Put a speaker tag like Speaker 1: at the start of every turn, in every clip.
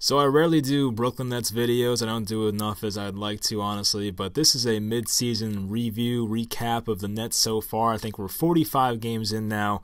Speaker 1: So I rarely do Brooklyn Nets videos. I don't do enough as I'd like to, honestly, but this is a mid-season recap of the Nets so far. I think we're 45 games in now,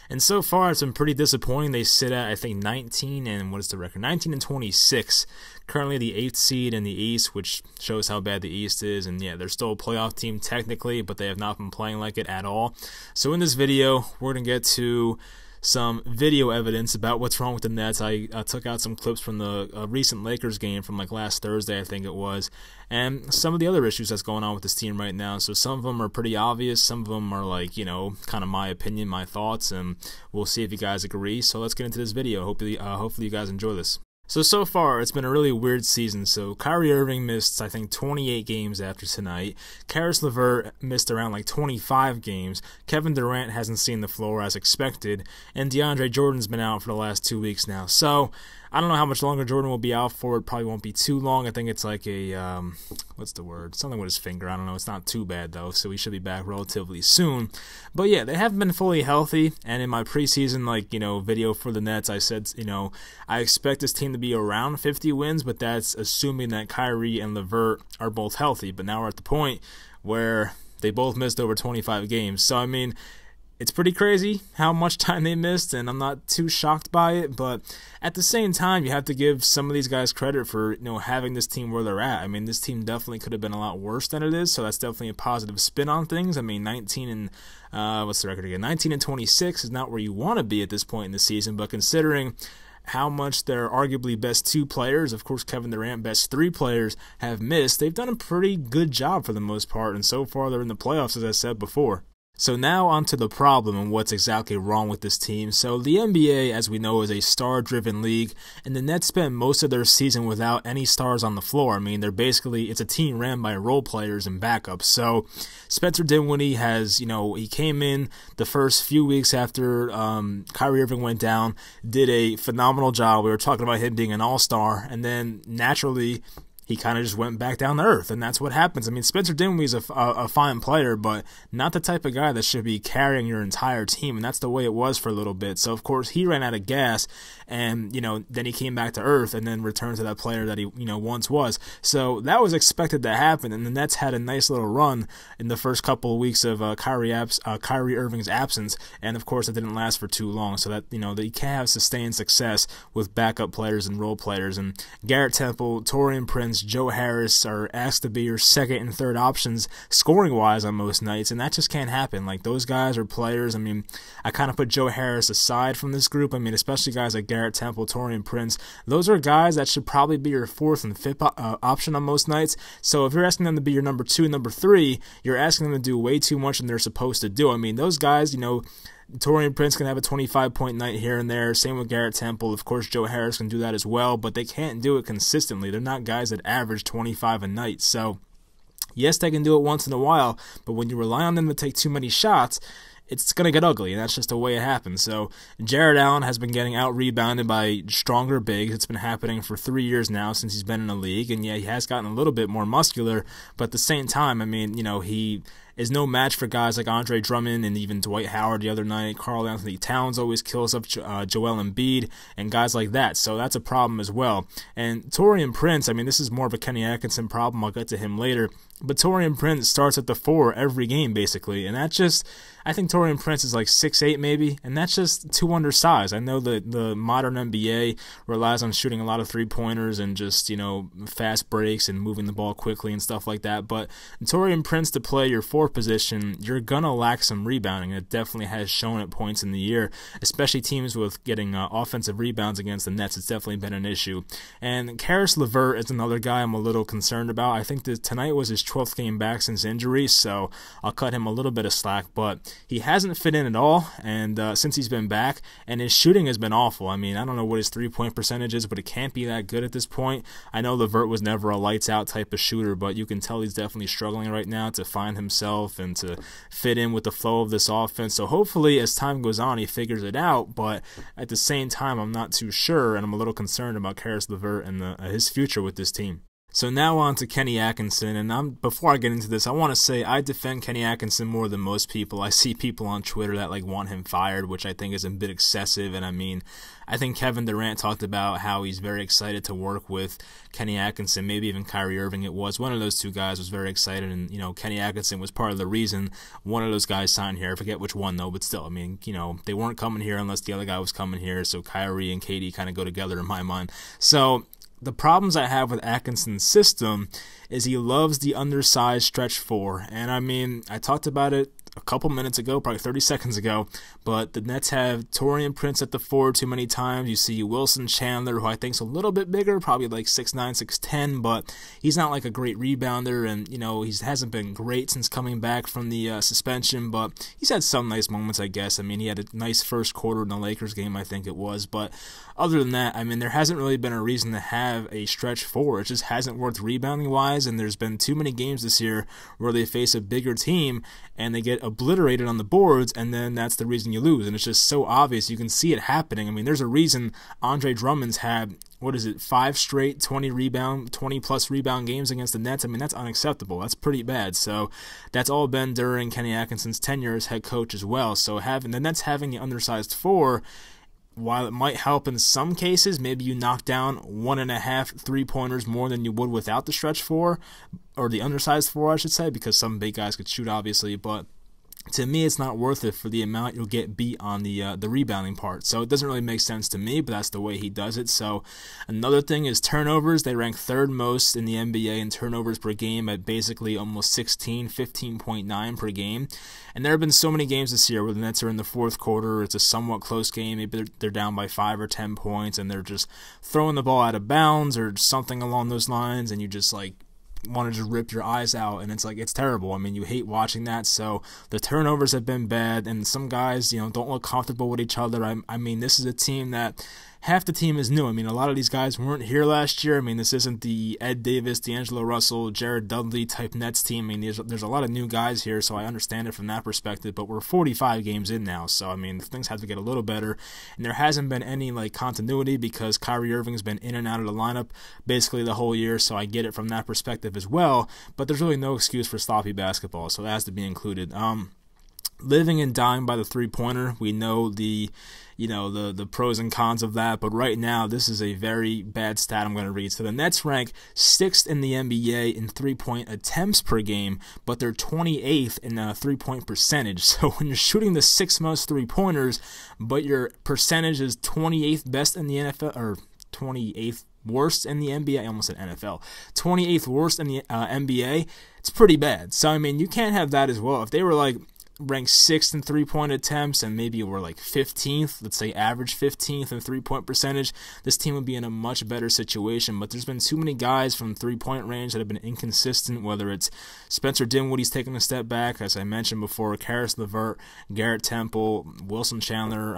Speaker 1: and so far it's been pretty disappointing. They sit at, I think, 19 and, what is the record? 19 and 26. Currently the 8th seed in the East, which shows how bad the East is, and yeah, they're still a playoff team technically, but they have not been playing like it at all. So in this video, we're going to get to some video evidence about what's wrong with the Nets. I took out some clips from the recent Lakers game from like last Thursday, I think it was, and some of the other issues that's going on with this team right now. So some of them are pretty obvious, some of them are like, you know, kind of my opinion, my thoughts, and we'll see if you guys agree. So let's get into this video. Hopefully you guys enjoy this. So far, it's been a really weird season. So Kyrie Irving missed, I think, 28 games after tonight. Caris Levert missed around like 25 games. Kevin Durant hasn't seen the floor as expected. And DeAndre Jordan's been out for the last 2 weeks now. So I don't know how much longer Jordan will be out for. It probably won't be too long. I think it's like a, what's the word? Something with his finger. I don't know. It's not too bad, though. So he should be back relatively soon. But yeah, they haven't been fully healthy. And in my preseason, like, you know, video for the Nets, I said, you know, I expect this team to be around 50 wins, but that's assuming that Kyrie and Levert are both healthy. But now we're at the point where they both missed over 25 games. So, I mean, it's pretty crazy how much time they missed, and I'm not too shocked by it, but at the same time, you have to give some of these guys credit for, you know, having this team where they're at. I mean, this team definitely could have been a lot worse than it is, so that's definitely a positive spin on things. I mean, 19 and, what's the record again? 19 and 26 is not where you want to be at this point in the season, but considering how much their arguably best 2 players, of course Kevin Durant, best 3 players, have missed, they've done a pretty good job for the most part, and so far they're in the playoffs, as I said before. So now onto the problem and what's exactly wrong with this team. So the NBA, as we know, is a star-driven league, and the Nets spent most of their season without any stars on the floor. I mean, it's a team ran by role players and backups. So Spencer Dinwiddie has, you know, he came in the first few weeks after Kyrie Irving went down, did a phenomenal job. We were talking about him being an all-star, and then naturally he kind of just went back down to earth, and that's what happens. I mean, Spencer Dinwiddie's a fine player, but not the type of guy that should be carrying your entire team, and that's the way it was for a little bit. So, of course, he ran out of gas, and, you know, then he came back to earth and then returned to that player that he, you know, once was. So that was expected to happen, and the Nets had a nice little run in the first couple of weeks of Kyrie Irving's absence, and, of course, it didn't last for too long, so that, you know, that you can't have sustained success with backup players and role players. And Garrett Temple, Torian Prince, Joe Harris are asked to be your second and third options scoring-wise on most nights, and that just can't happen. Like, those guys are players. I mean, I kind of put Joe Harris aside from this group. I mean, especially guys like Garrett Temple, Torian Prince. Those are guys that should probably be your fourth and fifth option on most nights. So if you're asking them to be your number 2 and number 3, you're asking them to do way too much than they're supposed to do. I mean, those guys, you know, Torian Prince can have a 25-point night here and there. Same with Garrett Temple. Of course, Joe Harris can do that as well, but they can't do it consistently. They're not guys that average 25 a night. So, yes, they can do it once in a while, but when you rely on them to take too many shots, it's going to get ugly, and that's just the way it happens. So Jared Allen has been getting out-rebounded by stronger bigs. It's been happening for 3 years now since he's been in the league, and yeah, he has gotten a little bit more muscular, but at the same time, I mean, you know, he is no match for guys like Andre Drummond and even Dwight Howard the other night. Karl Anthony Towns always kills up Joel Embiid and guys like that, so that's a problem as well. And Torian Prince, I mean, this is more of a Kenny Atkinson problem. I'll get to him later. But Torian Prince starts at the 4 every game, basically, and that's just, I think Torian Prince is like 6'8", maybe, and that's just too undersized. I know that the modern NBA relies on shooting a lot of three-pointers and just, you know, fast breaks and moving the ball quickly and stuff like that, but Torian Prince to play your 4 position, you're going to lack some rebounding. It definitely has shown at points in the year, especially teams with getting offensive rebounds against the Nets. It's definitely been an issue. And Caris Levert is another guy I'm a little concerned about. I think that tonight was his 12th game back since injury, so I'll cut him a little bit of slack, but he hasn't fit in at all, and since he's been back, and his shooting has been awful. I mean, I don't know what his three-point percentage is, but it can't be that good at this point. I know Levert was never a lights-out type of shooter, but you can tell he's definitely struggling right now to find himself and to fit in with the flow of this offense, so hopefully as time goes on he figures it out, but at the same time I'm not too sure, and I'm a little concerned about Caris Levert and his future with this team. So now on to Kenny Atkinson, and before I get into this, I want to say I defend Kenny Atkinson more than most people. I see people on Twitter that want him fired, which I think is a bit excessive, and I think Kevin Durant talked about how he's very excited to work with Kenny Atkinson, maybe even Kyrie Irving it was. One of those two guys was very excited, and, Kenny Atkinson was part of the reason one of those guys signed here. I forget which one, though, but still, they weren't coming here unless the other guy was coming here, so Kyrie and KD kind of go together in my mind. So the problems I have with Atkinson's system is he loves the undersized stretch four. And I talked about it a couple minutes ago, probably 30 seconds ago, but the Nets have Torian Prince at the four too many times. You see Wilson Chandler, who I think is a little bit bigger, probably 6'9", 6'10", but he's not a great rebounder, and he hasn't been great since coming back from the suspension, but he's had some nice moments, I guess. He had a nice first quarter in the Lakers game, I think it was, but other than that, there hasn't really been a reason to have a stretch four. It just hasn't worked rebounding-wise, and there's been too many games this year where they face a bigger team and they get obliterated on the boards, and then that's the reason you lose. And it's just so obvious. You can see it happening. There's a reason Andre Drummond's had, 5 straight 20-plus rebound games against the Nets. That's unacceptable. That's pretty bad. So that's all been during Kenny Atkinson's tenure as head coach as well. So the Nets having the undersized four, while it might help in some cases, maybe you knock down 1.5 3-pointers more than you would without the stretch four, or the undersized four, I should say, because some big guys could shoot, obviously, but to me, it's not worth it for the amount you'll get beat on the rebounding part. So it doesn't really make sense to me, but that's the way he does it. So another thing is turnovers. They rank third most in the NBA in turnovers per game at basically almost 15.9 per game. And there have been so many games this year where the Nets are in the fourth quarter. It's a somewhat close game. Maybe they're down by 5 or 10 points, and they're just throwing the ball out of bounds or something along those lines, and you just want to just rip your eyes out, and it's terrible. You hate watching that. So the turnovers have been bad, and some guys, don't look comfortable with each other. This is a team that half the team is new. A lot of these guys weren't here last year. This isn't the Ed Davis, D'Angelo Russell, Jared Dudley type Nets team. There's a lot of new guys here, so I understand it from that perspective, but we're 45 games in now, so things have to get a little better, and there hasn't been any continuity because Kyrie Irving's been in and out of the lineup basically the whole year, so I get it from that perspective as well, but there's really no excuse for sloppy basketball, so that has to be included. Living and dying by the three-pointer, we know the pros and cons of that, but right now this is a very bad stat I'm going to read. So the Nets rank 6th in the NBA in three-point attempts per game, but they're 28th in three-point percentage. So when you're shooting the 6th most three-pointers, but your percentage is 28th best in the NFL, or 28th worst in the NBA, I almost said NFL, 28th worst in the NBA, it's pretty bad. So you can't have that as well. If they were ranked 6th in three-point attempts and maybe we're 15th, let's say average 15th in three-point percentage, this team would be in a much better situation. But there's been too many guys from three-point range that have been inconsistent, whether it's Spencer Dinwiddie's taking a step back, as I mentioned before, Caris Levert, Garrett Temple, Wilson Chandler.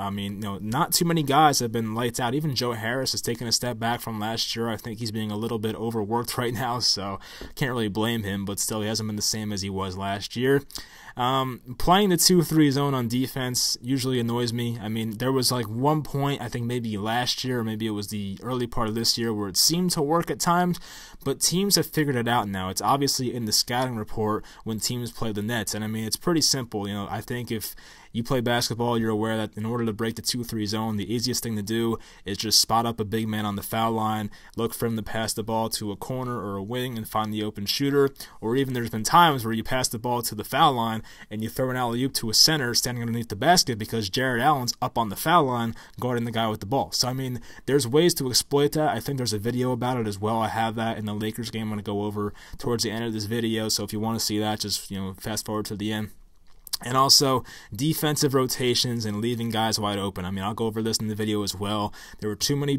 Speaker 1: Not too many guys have been lights out. Even Joe Harris has taken a step back from last year. I think he's being a little bit overworked right now, so can't really blame him, but still he hasn't been the same as he was last year. Playing the 2-3 zone on defense usually annoys me. There was one point, I think maybe last year, or maybe it was the early part of this year, where it seemed to work at times, but teams have figured it out now. It's obviously in the scouting report when teams play the Nets, and it's pretty simple. I think if you play basketball, you're aware that in order to break the 2-3 zone, the easiest thing to do is just spot up a big man on the foul line, look for him to pass the ball to a corner or a wing and find the open shooter, or even there's been times where you pass the ball to the foul line and you throw an alley-oop to a center standing underneath the basket because Jared Allen's up on the foul line guarding the guy with the ball. So, there's ways to exploit that. I think there's a video about it as well. I have that in the Lakers game I'm going to go over towards the end of this video, so if you want to see that, just fast forward to the end. And also defensive rotations and leaving guys wide open. I'll go over this in the video as well. There were too many,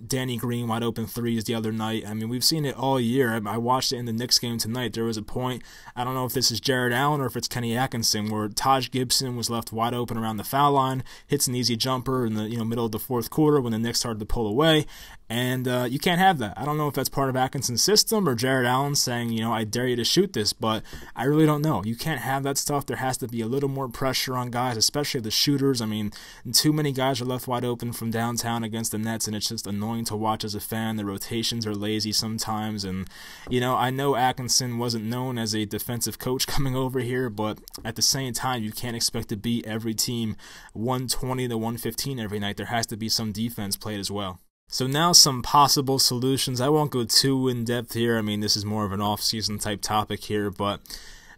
Speaker 1: Danny Green wide open threes the other night. We've seen it all year. I watched it in the Knicks game tonight. There was a point, I don't know if this is Jared Allen or if it's Kenny Atkinson, where Taj Gibson was left wide open around the foul line, hits an easy jumper in the middle of the fourth quarter when the Knicks started to pull away, And you can't have that. I don't know if that's part of Atkinson's system or Jared Allen saying, you know, I dare you to shoot this, but I really don't know. You can't have that stuff. There has to be a little more pressure on guys, especially the shooters. I mean, too many guys are left wide open from downtown against the Nets, and it's just annoying to watch as a fan. The rotations are lazy sometimes, and, you know, I know Atkinson wasn't known as a defensive coach coming over here, but at the same time, you can't expect to beat every team 120 to 115 every night. There has to be some defense played as well. So now some possible solutions. I won't go too in-depth here. I mean, this is more of an off-season type topic here, but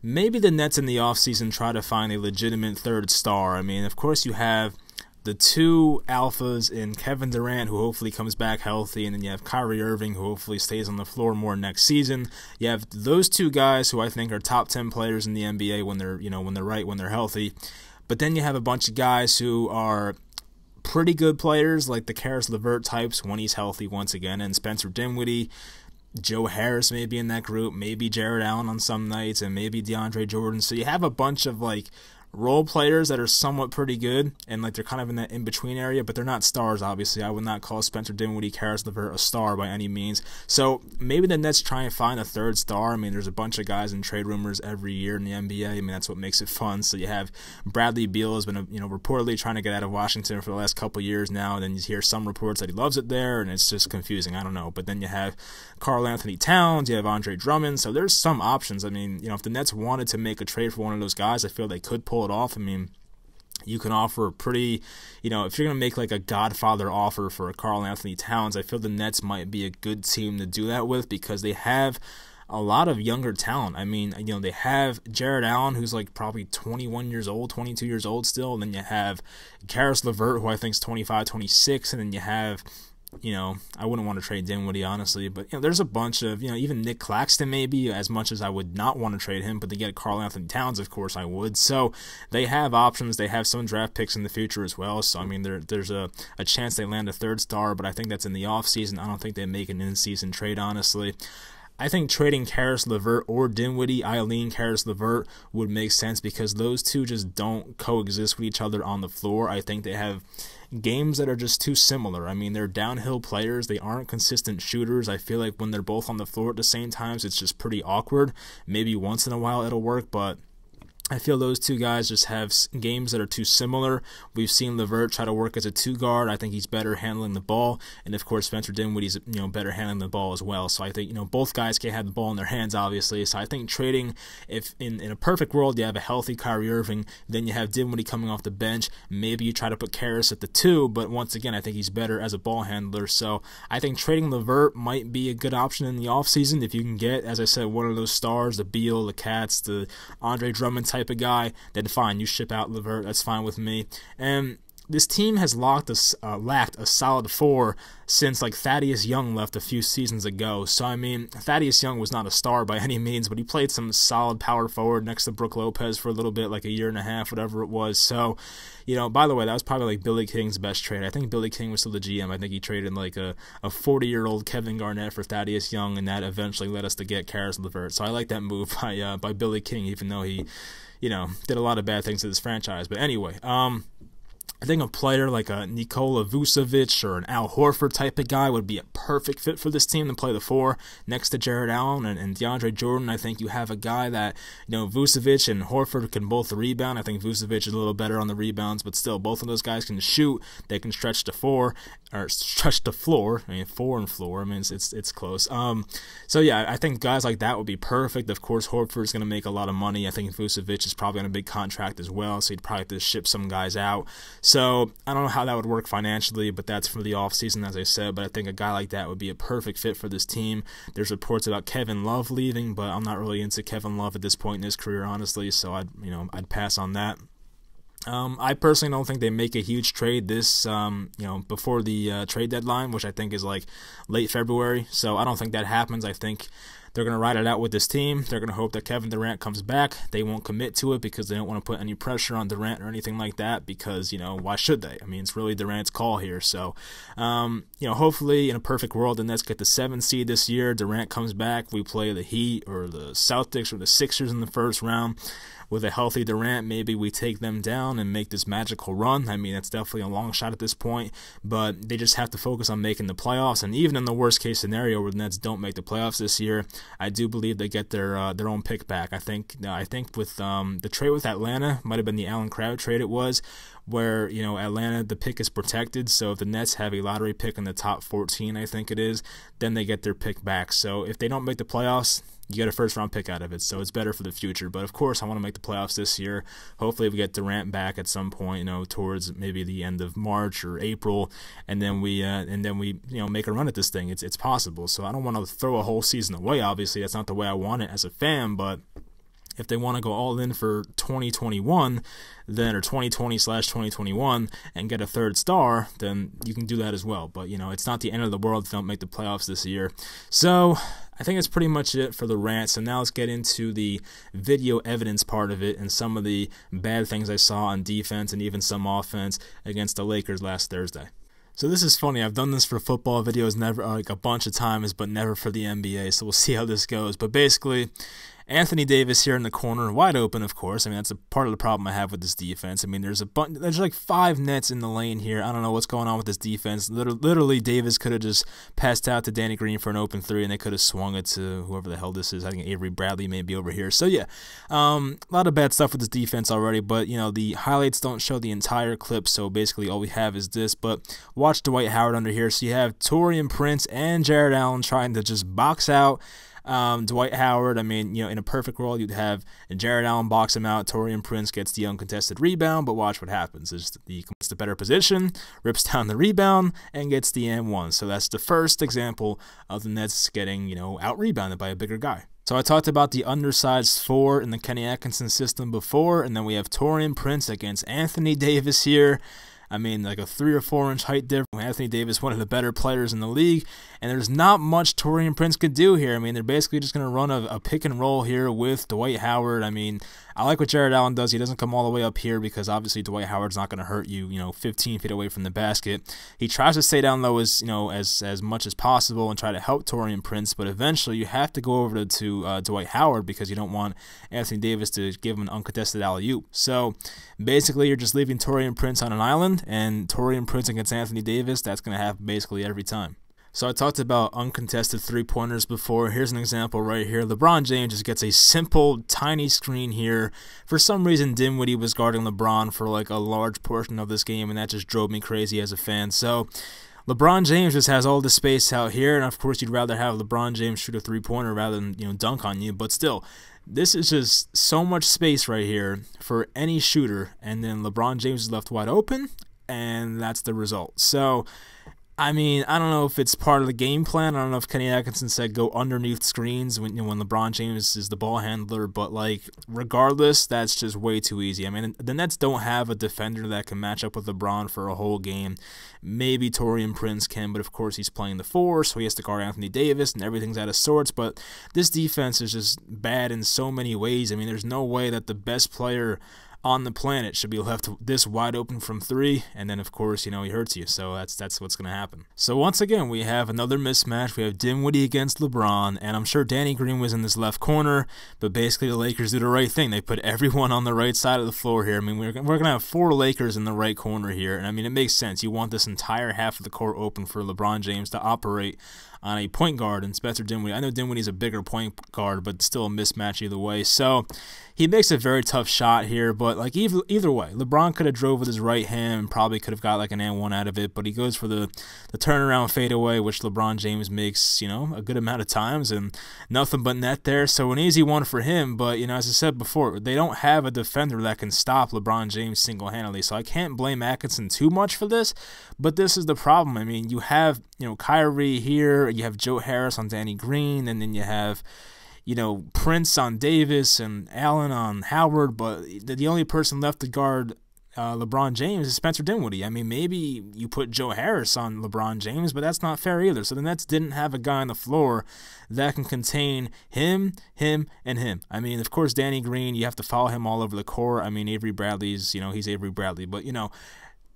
Speaker 1: maybe the Nets in the off-season try to find a legitimate third star. I mean, of course you have the two alphas in Kevin Durant, who hopefully comes back healthy, and then you have Kyrie Irving, who hopefully stays on the floor more next season. You have those two guys who I think are top 10 players in the NBA when they're healthy. But then you have a bunch of guys who are pretty good players, like the Caris Levert types when he's healthy once again, and Spencer Dinwiddie, Joe Harris may be in that group, maybe Jared Allen on some nights, and maybe DeAndre Jordan. So you have a bunch of like role players that are somewhat pretty good, and like they're kind of in that in-between area, but they're not stars, obviously. I would not call Spencer Dinwiddie, Caris Levert a star by any means. So maybe the Nets try and find a third star. I mean, there's a bunch of guys in trade rumors every year in the NBA. I mean, that's what makes it fun. So you have Bradley Beal has been, reportedly trying to get out of Washington for the last couple years now, and then you hear some reports that he loves it there, and it's just confusing. I don't know. But then you have Karl Anthony Towns, you have Andre Drummond, so there's some options. I mean, if the Nets wanted to make a trade for one of those guys, I feel they could pull it off. I mean, you can offer a pretty, if you're going to make like a Godfather offer for a Karl Anthony Towns, I feel the Nets might be a good team to do that with because they have a lot of younger talent. I mean, they have Jared Allen, who's like probably 21 years old, 22 years old still, and then you have Caris Levert, who I think is 25, 26, and then you have I wouldn't want to trade Dinwiddie, honestly, but there's a bunch of, even Nick Claxton maybe, as much as I would not want to trade him, but to get Karl Anthony Towns, of course I would. So they have options. They have some draft picks in the future as well. So I mean, there's a chance they land a third star, but I think that's in the offseason. I don't think they make an in-season trade, honestly. I think trading Caris Levert or Dinwiddie, I lean Caris Levert, would make sense because those two just don't coexist with each other on the floor. I think they have games that are just too similar. I mean, they're downhill players. They aren't consistent shooters. I feel like when they're both on the floor at the same times, it's just pretty awkward. Maybe once in a while it'll work, but I feel those two guys just have games that are too similar. We've seen Levert try to work as a two-guard. I think he's better handling the ball. And, of course, Spencer Dinwiddie's, better handling the ball as well. So I think, both guys can't have the ball in their hands, obviously. So I think trading, if in a perfect world you have a healthy Kyrie Irving, then you have Dinwiddie coming off the bench. Maybe you try to put Caris at the 2, but once again, I think he's better as a ball handler. So I think trading Levert might be a good option in the offseason if you can get, as I said, one of those stars, the Beal, the Cats, the Andre Drummond type of guy, then fine, you ship out Levert, that's fine with me. And this team has lacked a solid 4 since like Thaddeus Young left a few seasons ago. So I mean, Thaddeus Young was not a star by any means, but he played some solid power forward next to Brook Lopez for a little bit, like a year and a half, whatever it was. So, by the way, that was probably like Billy King's best trade. I think Billy King was still the GM. I think he traded like a 40-year-old Kevin Garnett for Thaddeus Young, and that eventually led us to get Caris Levert. So I like that move by Billy King, even though he, did a lot of bad things to this franchise. But anyway, I think a player like a Nikola Vucevic or an Al Horford type of guy would be a perfect fit for this team to play the 4 next to Jared Allen and DeAndre Jordan. I think you have a guy that, Vucevic and Horford can both rebound. I think Vucevic is a little better on the rebounds, but still, both of those guys can shoot. They can stretch the floor. I mean, 4 and floor. I mean, it's close. So yeah, I think guys like that would be perfect. Of course, Horford's going to make a lot of money. I think Vucevic is probably on a big contract as well, so he'd probably have to ship some guys out. So I don't know how that would work financially, but that's for the offseason, as I said. But I think a guy like that would be a perfect fit for this team. There's reports about Kevin Love leaving, but I'm not really into Kevin Love at this point in his career, honestly. So I'd pass on that. I personally don't think they make a huge trade this, before the trade deadline, which I think is like late February. So I don't think that happens. I think they're going to ride it out with this team. They're going to hope that Kevin Durant comes back. They won't commit to it because they don't want to put any pressure on Durant or anything like that because, why should they? I mean, it's really Durant's call here. So, hopefully in a perfect world, the Nets get the 7th seed this year. Durant comes back. We play the Heat or the Celtics or the Sixers in the first round. With a healthy Durant, maybe we take them down and make this magical run. I mean, that's definitely a long shot at this point, but they just have to focus on making the playoffs. And even in the worst-case scenario where the Nets don't make the playoffs this year, I do believe they get their own pick back. I think with the trade with Atlanta, might have been the Allen Crabbe trade it was, where, Atlanta, the pick is protected. So if the Nets have a lottery pick in the top 14, I think it is, then they get their pick back. So if they don't make the playoffs, you get a first-round pick out of it, so it's better for the future. But, of course, I want to make the playoffs this year. Hopefully we get Durant back at some point, towards maybe the end of March or April, and then we make a run at this thing. It's possible. So I don't want to throw a whole season away, obviously. That's not the way I want it as a fan, but if they want to go all in for 2021, then or 2020/2021 and get a third star, then you can do that as well. But it's not the end of the world if they don't make the playoffs this year. So I think that's pretty much it for the rant. So now let's get into the video evidence part of it and some of the bad things I saw on defense and even some offense against the Lakers last Thursday. So this is funny. I've done this for football videos a bunch of times, but never for the NBA. So we'll see how this goes. But basically, Anthony Davis here in the corner, wide open, of course. I mean, that's a part of the problem I have with this defense. I mean, there's like 5 Nets in the lane here. I don't know what's going on with this defense. Literally, Davis could have just passed out to Danny Green for an open 3, and they could have swung it to whoever the hell this is. I think Avery Bradley may be over here. So, yeah, a lot of bad stuff with this defense already, but, the highlights don't show the entire clip, so basically all we have is this. But watch Dwight Howard under here. So you have Torian Prince and Jared Allen trying to just box out Dwight Howard. I mean, in a perfect world, you'd have Jared Allen box him out. Torian Prince gets the uncontested rebound, but watch what happens. He gets the better position, rips down the rebound, and gets the and-1. So that's the first example of the Nets getting, out-rebounded by a bigger guy. So I talked about the undersized 4 in the Kenny Atkinson system before, and then we have Torian Prince against Anthony Davis here. I mean, like a 3 or 4 inch height difference. Anthony Davis, one of the better players in the league, and there's not much Torian Prince could do here. I mean, they're basically just going to run a pick and roll here with Dwight Howard. I mean, I like what Jared Allen does. He doesn't come all the way up here because obviously Dwight Howard's not going to hurt you, 15 feet away from the basket. He tries to stay down low as much as possible and try to help Torian Prince, but eventually you have to go over to Dwight Howard because you don't want Anthony Davis to give him an uncontested alley-oop. So basically you're just leaving Torian Prince on an island, and Torian Prince against Anthony Davis, that's going to happen basically every time. So I talked about uncontested three-pointers before. Here's an example right here. LeBron James just gets a simple, tiny screen here. For some reason, Dinwiddie was guarding LeBron for like a large portion of this game, and that just drove me crazy as a fan. So LeBron James just has all the space out here, and of course you'd rather have LeBron James shoot a three-pointer rather than dunk on you, but still, this is just so much space right here for any shooter, and then LeBron James is left wide open, and that's the result. So I mean, I don't know if it's part of the game plan. I don't know if Kenny Atkinson said go underneath screens when LeBron James is the ball handler, but like regardless, that's just way too easy. I mean, the Nets don't have a defender that can match up with LeBron for a whole game. Maybe Torian Prince can, but of course he's playing the 4, so he has to guard Anthony Davis, and everything's out of sorts. But this defense is just bad in so many ways. I mean, there's no way that the best player on the planet should be left this wide open from 3, and then of course he hurts you, so that's what's gonna happen. So once again we have another mismatch. We have Dinwiddie against LeBron, and I'm sure Danny Green was in this left corner, but basically the Lakers do the right thing. They put everyone on the right side of the floor here. I mean, we're gonna have 4 Lakers in the right corner here, and I mean it makes sense. You want this entire half of the court open for LeBron James to operate on a point guard and Spencer Dinwiddie. I know Dinwiddie's a bigger point guard, but still a mismatch either way. So he makes a very tough shot here, but like either way, LeBron could have drove with his right hand and probably could have got like an and-1 out of it, but he goes for the turnaround fadeaway, which LeBron James makes, a good amount of times, and nothing but net there. So an easy one for him, but as I said before, they don't have a defender that can stop LeBron James single-handedly, so I can't blame Atkinson too much for this, but this is the problem. I mean, you have, Kyrie here, you have Joe Harris on Danny Green, and then you have Prince on Davis and Allen on Howard, but the only person left to guard LeBron James is Spencer Dinwiddie. I mean, maybe you put Joe Harris on LeBron James, but that's not fair either. So the Nets didn't have a guy on the floor that can contain him, and him. I mean, of course, Danny Green, you have to follow him all over the court. I mean, Avery Bradley's, he's Avery Bradley. But,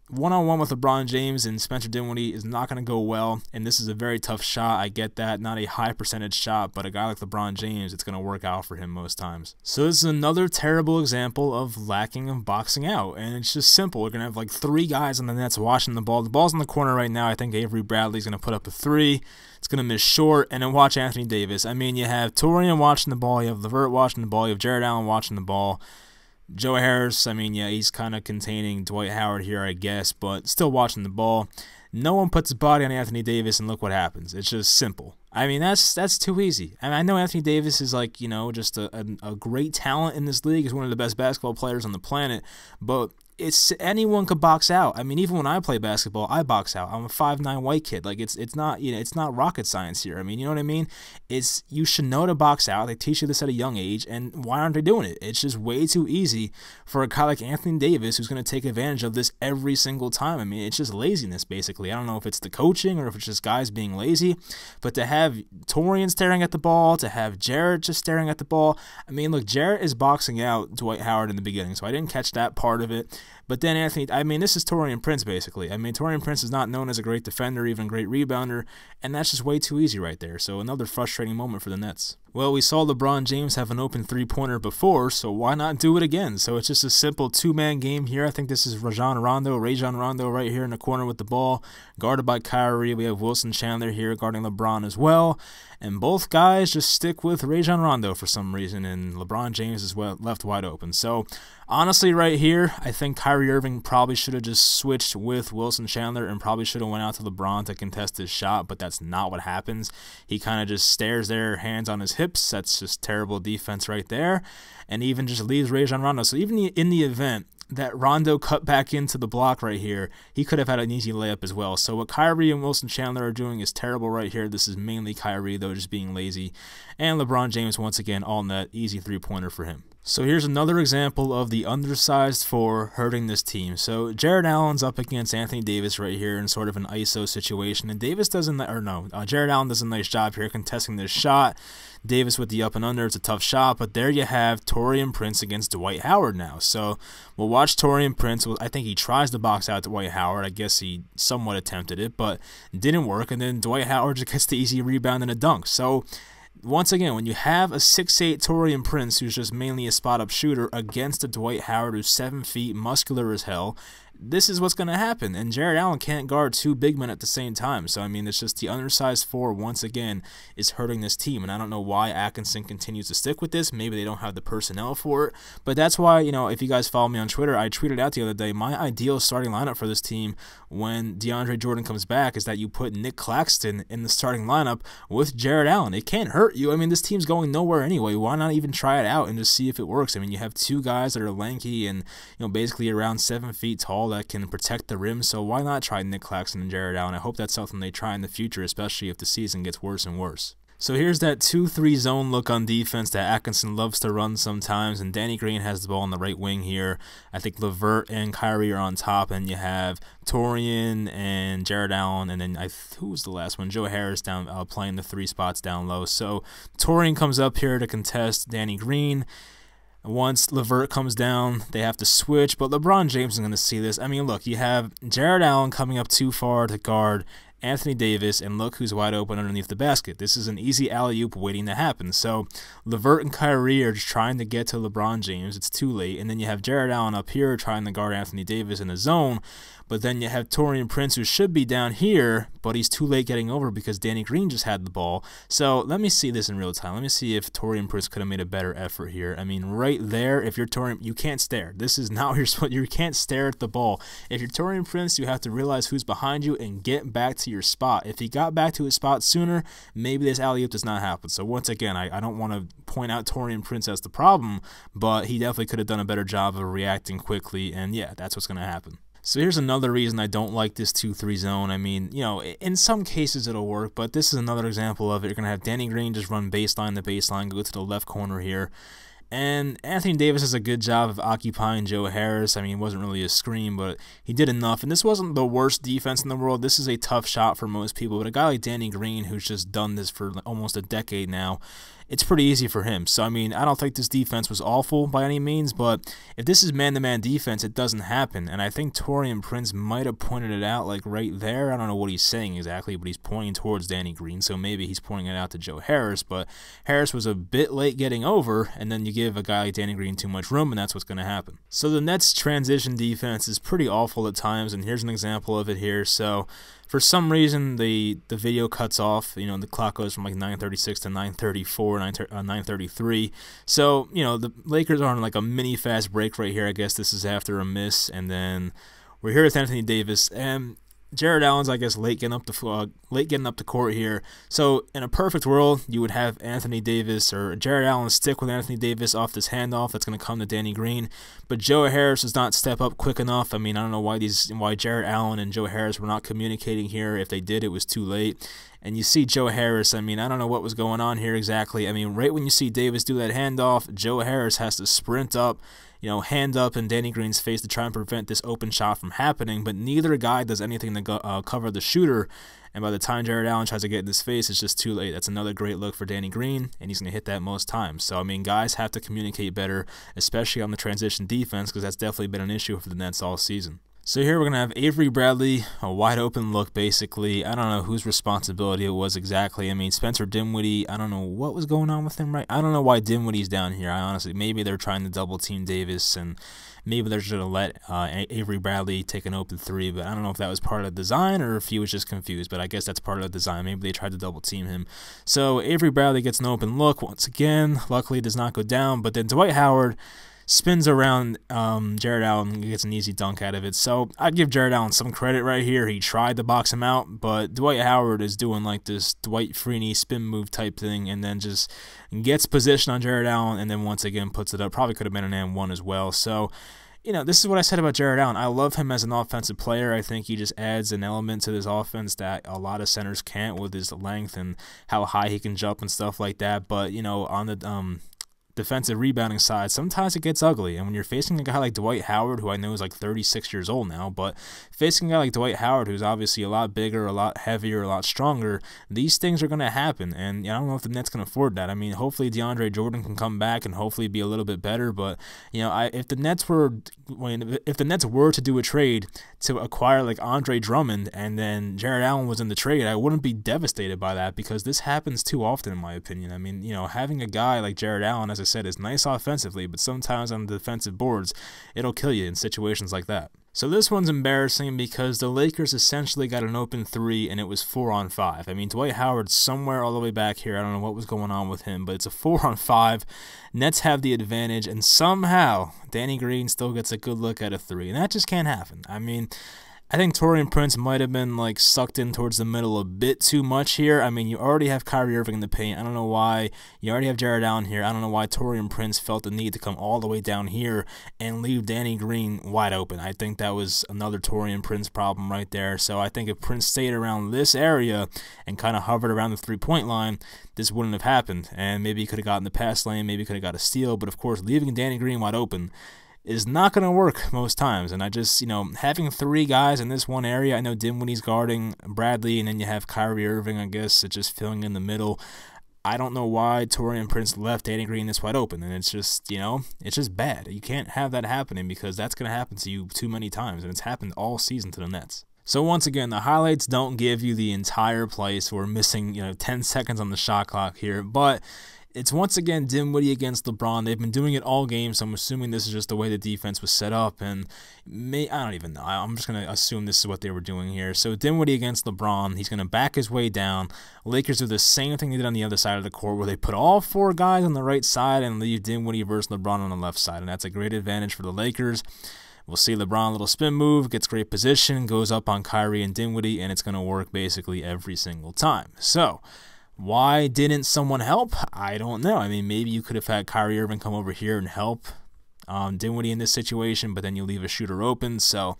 Speaker 1: one-on-one with LeBron James and Spencer Dinwiddie is not going to go well, and this is a very tough shot. I get that. Not a high-percentage shot, but a guy like LeBron James, it's going to work out for him most times. So this is another terrible example of lacking of boxing out, and it's just simple. We're going to have like 3 guys on the Nets watching the ball. The ball's in the corner right now. I think Avery Bradley's going to put up a 3. It's going to miss short, and then watch Anthony Davis. I mean, you have Torian watching the ball. You have Levert watching the ball. You have Jared Allen watching the ball. Joe Harris, I mean, yeah, he's kind of containing Dwight Howard here, I guess, but still watching the ball. No one puts his body on Anthony Davis, and look what happens. It's just simple. I mean, that's too easy. I mean, I know Anthony Davis is like, just a great talent in this league. He's one of the best basketball players on the planet, but anyone could box out. I mean, even when I play basketball, I box out. I'm a 5'9" white kid. Like it's not it's not rocket science here. I mean, you know what I mean? You should know to box out. They teach you this at a young age, and why aren't they doing it? It's just way too easy for a guy like Anthony Davis who's going to take advantage of this every single time. I mean, it's just laziness basically. I don't know if it's the coaching or if it's just guys being lazy, but to have Torian staring at the ball, to have Jarrett just staring at the ball. I mean, look, Jarrett is boxing out Dwight Howard in the beginning, so I didn't catch that part of it. But then Anthony, I mean, this is Torian Prince, basically. I mean, Torian Prince is not known as a great defender, even a great rebounder, and that's just way too easy right there. So another frustrating moment for the Nets. Well, we saw LeBron James have an open three-pointer before, so why not do it again? So it's just a simple two-man game here. I think this is Rajon Rondo right here in the corner with the ball, guarded by Kyrie. We have Wilson Chandler here guarding LeBron as well. And both guys just stick with Rajon Rondo for some reason, and LeBron James is left wide open. So honestly, right here, I think Kyrie Irving probably should have just switched with Wilson Chandler and probably should have went out to LeBron to contest his shot, but that's not what happens. He kind of just stares there, hands on his hips. That's just terrible defense right there, and even just leaves Rajon Rondo. So even in the event that Rondo cut back into the block right here, he could have had an easy layup as well. So what Kyrie and Wilson Chandler are doing is terrible right here. This is mainly Kyrie, though, just being lazy. And LeBron James, once again, all net, easy three-pointer for him. So here's another example of the undersized four hurting this team. So Jared Allen's up against Anthony Davis right here in sort of an ISO situation. And Davis doesn't, Jared Allen does a nice job here contesting this shot. Davis with the up and under, it's a tough shot, but there you have Torian Prince against Dwight Howard now. So we'll watch Torian Prince. I think he tries to box out Dwight Howard. I guess he somewhat attempted it, but didn't work. And then Dwight Howard just gets the easy rebound and a dunk. So once again, when you have a 6'8" Torian Prince who's just mainly a spot-up shooter against a Dwight Howard who's 7 feet, muscular as hell, this is what's going to happen. And Jared Allen can't guard two big men at the same time. So, I mean, it's just the undersized four, once again, is hurting this team. And I don't know why Atkinson continues to stick with this. Maybe they don't have the personnel for it. But that's why, if you guys follow me on Twitter, I tweeted out the other day, my ideal starting lineup for this team when DeAndre Jordan comes back is that you put Nick Claxton in the starting lineup with Jared Allen. It can't hurt you. I mean, this team's going nowhere anyway. Why not even try it out and just see if it works? I mean, you have two guys that are lanky and, basically around 7 feet tall that can protect the rim, so why not try Nick Claxton and Jared Allen? I hope that's something they try in the future, especially if the season gets worse and worse. So here's that 2-3 zone look on defense that Atkinson loves to run sometimes, and Danny Green has the ball on the right wing here. I think Levert and Kyrie are on top, and you have Torian and Jared Allen, and then who was the last one? Joe Harris down playing the 3 spots down low. So Torian comes up here to contest Danny Green. Once Levert comes down, they have to switch, but LeBron James is going to see this. I mean, look, you have Jared Allen coming up too far to guard Anthony Davis, and look who's wide open underneath the basket. This is an easy alley-oop waiting to happen. So Levert and Kyrie are just trying to get to LeBron James. It's too late. And then you have Jared Allen up here trying to guard Anthony Davis in the zone. But then you have Torian Prince, who should be down here, but he's too late getting over because Danny Green just had the ball. So let me see this in real time. Let me see if Torian Prince could have made a better effort here. I mean, right there, if you're Torian, you can't stare. This is not your spot. You can't stare at the ball. If you're Torian Prince, you have to realize who's behind you and get back to your spot. If he got back to his spot sooner, maybe this alley-oop does not happen. So once again, I don't want to point out Torian Prince as the problem, but he definitely could have done a better job of reacting quickly, and yeah, that's what's going to happen. So here's another reason I don't like this 2-3 zone. I mean, in some cases it'll work, but this is another example of it. You're going to have Danny Green just run baseline to baseline, go to the left corner here. And Anthony Davis does a good job of occupying Joe Harris. I mean, it wasn't really a screen, but he did enough. And this wasn't the worst defense in the world. This is a tough shot for most people. But a guy like Danny Green, who's just done this for almost a decade now, it's pretty easy for him. So, I mean, I don't think this defense was awful by any means, but if this is man-to-man defense, it doesn't happen. And I think Torian Prince might have pointed it out, like, right there. I don't know what he's saying exactly, but he's pointing towards Danny Green, so maybe he's pointing it out to Joe Harris. But Harris was a bit late getting over, and then you give a guy like Danny Green too much room, and that's what's going to happen. So the Nets' transition defense is pretty awful at times, and here's an example of it here. So for some reason, the video cuts off. You know, the clock goes from like 9:36 to 9:34, 9:33. So, you know, the Lakers are on like a mini fast break right here. I guess this is after a miss, and then we're here with Anthony Davis, and Jared Allen's, I guess, late getting up to court here. So in a perfect world, you would have Anthony Davis or Jared Allen stick with Anthony Davis off this handoff that's going to come to Danny Green. But Joe Harris does not step up quick enough. I mean, I don't know why Jared Allen and Joe Harris were not communicating here. If they did, it was too late. And you see Joe Harris, I mean, I don't know what was going on here exactly. I mean, right when you see Davis do that handoff, Joe Harris has to sprint up, you know, hand up in Danny Green's face to try and prevent this open shot from happening, but neither guy does anything to cover the shooter, and by the time Jared Allen tries to get in his face, it's just too late. That's another great look for Danny Green, and he's going to hit that most times. So, I mean, guys have to communicate better, especially on the transition defense, because that's definitely been an issue for the Nets all season. So here we're going to have Avery Bradley, a wide open look basically. I don't know whose responsibility it was exactly. I mean, Spencer Dinwiddie, I don't know what was going on with him, right? I don't know why Dinwiddie's down here. I honestly, maybe they're trying to double team Davis, and maybe they're just going to let Avery Bradley take an open three, but I don't know if that was part of the design or if he was just confused, but I guess that's part of the design. Maybe they tried to double team him. So Avery Bradley gets an open look once again. Luckily, it does not go down, but then Dwight Howard spins around Jared Allen and gets an easy dunk out of it. So I'd give Jared Allen some credit right here. He tried to box him out, but Dwight Howard is doing like this Dwight Freeney spin move type thing and then just gets position on Jared Allen and then once again puts it up. Probably could have been an and one as well. So, you know, this is what I said about Jared Allen. I love him as an offensive player. I think he just adds an element to this offense that a lot of centers can't with his length and how high he can jump and stuff like that. But, you know, on the defensive rebounding side, sometimes it gets ugly. And when you're facing a guy like Dwight Howard, who I know is like 36 years old now, but facing a guy like Dwight Howard, who's obviously a lot bigger, a lot heavier, a lot stronger, these things are going to happen. And I don't know if the Nets can afford that. I mean, hopefully DeAndre Jordan can come back and hopefully be a little bit better. But, you know, if the Nets were to do a trade to acquire like Andre Drummond and then Jared Allen was in the trade, I wouldn't be devastated by that because this happens too often in my opinion. I mean, you know, having a guy like Jared Allen, as I said, is nice offensively, but sometimes on the defensive boards, it'll kill you in situations like that. So this one's embarrassing because the Lakers essentially got an open three and it was 4-on-5. I mean, Dwight Howard's somewhere all the way back here. I don't know what was going on with him, but it's a 4-on-5. Nets have the advantage, and somehow Danny Green still gets a good look at a three, and that just can't happen. I mean, I think Torian Prince might have been like sucked in towards the middle a bit too much here. I mean, you already have Kyrie Irving in the paint. I don't know why. You already have Jared Allen here. I don't know why Torian Prince felt the need to come all the way down here and leave Danny Green wide open. I think that was another Torian Prince problem right there. So I think if Prince stayed around this area and kind of hovered around the three-point line, this wouldn't have happened. And maybe he could have gotten the pass lane. Maybe he could have got a steal. But of course, leaving Danny Green wide open is not going to work most times. And I just, you know, having three guys in this one area, I know Dinwiddie's guarding Bradley, and then you have Kyrie Irving, I guess, just filling in the middle. I don't know why Torian Prince left Danny Green this wide open, and it's just, you know, it's just bad. You can't have that happening because that's going to happen to you too many times, and it's happened all season to the Nets. So once again, the highlights don't give you the entire play, so we're missing, 10 seconds on the shot clock here, but it's once again Dinwiddie against LeBron. They've been doing it all game, so I'm assuming this is just the way the defense was set up. And I don't even know. I'm just going to assume this is what they were doing here. So Dinwiddie against LeBron. He's going to back his way down. Lakers do the same thing they did on the other side of the court, where they put all four guys on the right side and leave Dinwiddie versus LeBron on the left side. And that's a great advantage for the Lakers. We'll see LeBron, little spin move, gets great position, goes up on Kyrie and Dinwiddie, and it's going to work basically every single time. So why didn't someone help? I don't know. I mean, maybe you could have had Kyrie Irving come over here and help Dinwiddie in this situation, but then you leave a shooter open. So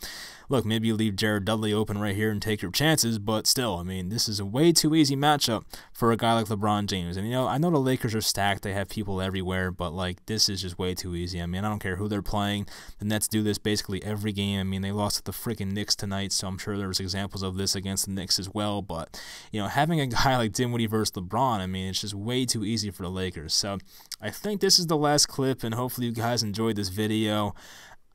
Speaker 1: look, maybe you leave Jared Dudley open right here and take your chances, but still, I mean, this is a way too easy matchup for a guy like LeBron James. And, I know the Lakers are stacked. They have people everywhere, but, like, this is just way too easy. I mean, I don't care who they're playing. The Nets do this basically every game. I mean, they lost to the freaking Knicks tonight, so I'm sure there's examples of this against the Knicks as well. But, having a guy like Dinwiddie versus LeBron, I mean, it's just way too easy for the Lakers. So I think this is the last clip, and hopefully you guys enjoyed this video.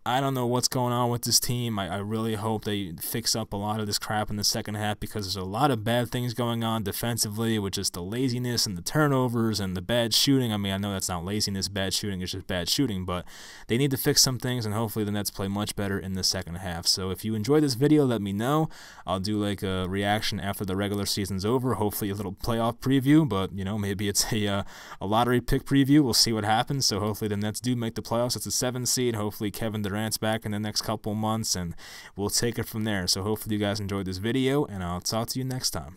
Speaker 1: I don't know what's going on with this team. I really hope they fix up a lot of this crap in the second half, because there's a lot of bad things going on defensively with just the laziness and the turnovers and the bad shooting. I mean, I know that's not laziness, bad shooting, it's just bad shooting, but they need to fix some things, and hopefully the Nets play much better in the second half. So if you enjoyed this video, let me know. I'll do like a reaction after the regular season's over, hopefully a little playoff preview, but maybe it's a lottery pick preview. We'll see what happens. So hopefully the Nets do make the playoffs. It's a 7 seed. Hopefully Kevin Durant's back in the next couple months, and we'll take it from there. So hopefully you guys enjoyed this video, and I'll talk to you next time.